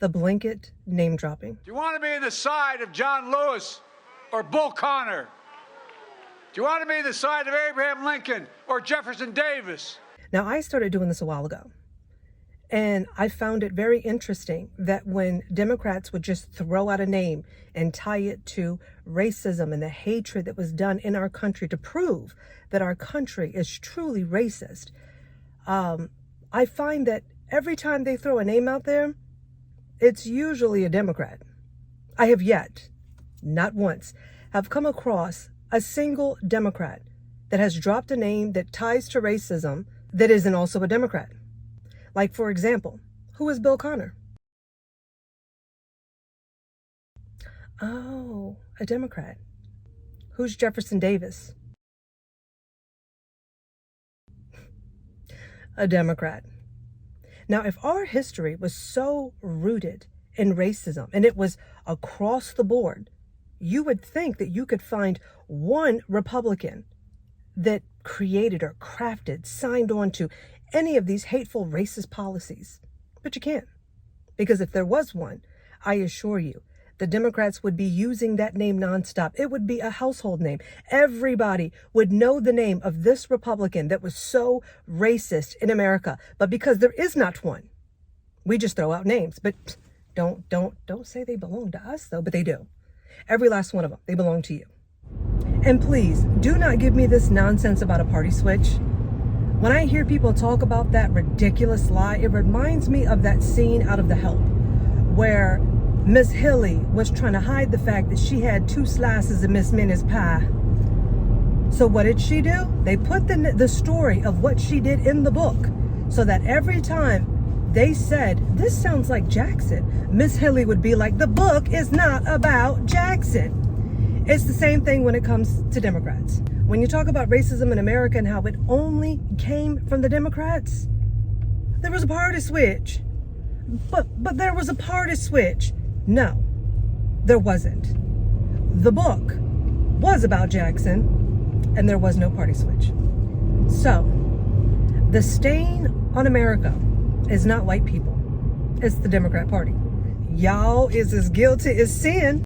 the blanket name dropping. Do you want to be on the side of John Lewis or Bull Connor? Do you want to be on the side of Abraham Lincoln or Jefferson Davis? Now, I started doing this a while ago, and I found it very interesting that when Democrats would just throw out a name and tie it to racism and the hatred that was done in our country to prove that our country is truly racist, I find that every time they throw a name out there, it's usually a Democrat. I have yet, not once, have come across a single Democrat that has dropped a name that ties to racism that isn't also a Democrat. Like, for example, who is Bill Connor? Oh, a Democrat. Who's Jefferson Davis? A Democrat. Now, if our history was so rooted in racism and it was across the board, you would think that you could find one Republican that created or crafted, signed on to any of these hateful racist policies. But you can't. Because if there was one, I assure you, the Democrats would be using that name nonstop. It would be a household name. Everybody would know the name of this Republican that was so racist in America. But because there is not one, we just throw out names. But don't say they belong to us, though. But they do. Every last one of them. They belong to you. And please, do not give me this nonsense about a party switch. When I hear people talk about that ridiculous lie, it reminds me of that scene out of The Help, where Miss Hilly was trying to hide the fact that she had 2 slices of Miss Minnie's pie. So what did she do? They put the story of what she did in the book so that every time they said, this sounds like Jackson, Miss Hilly would be like, the book is not about Jackson. It's the same thing when it comes to Democrats. When you talk about racism in America and how it only came from the Democrats, there was a party switch. But there was a party switch. No, there wasn't. The book was about Jackson, and there was no party switch. So, the stain on America is not white people. It's the Democrat Party. Y'all is as guilty as sin.